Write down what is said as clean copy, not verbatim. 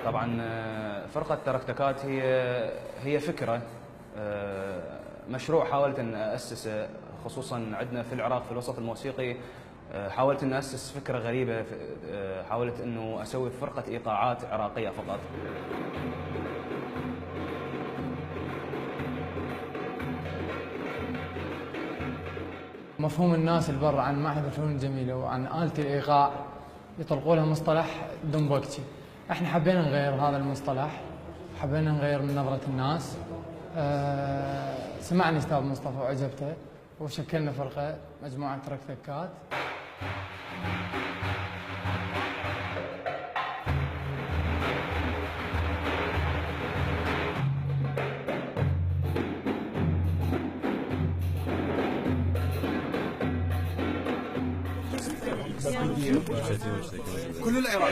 طبعا فرقة تركتكات هي فكرة، مشروع حاولت أن أسسه، خصوصا عندنا في العراق في الوسط الموسيقي. حاولت أن أسس فكرة غريبة، حاولت أنه أسوي فرقة إيقاعات عراقية فقط. مفهوم الناس البر عن معهد الفنون الجميلة وعن آلة الإيقاع يطلقوا لها مصطلح دمبوكتشي. احنا حبينا نغير هذا المصطلح، حبينا نغير من نظرة الناس. سمعني أستاذ مصطفى وعجبته، وشكلنا فرقة مجموعة تركتكات. كل العراق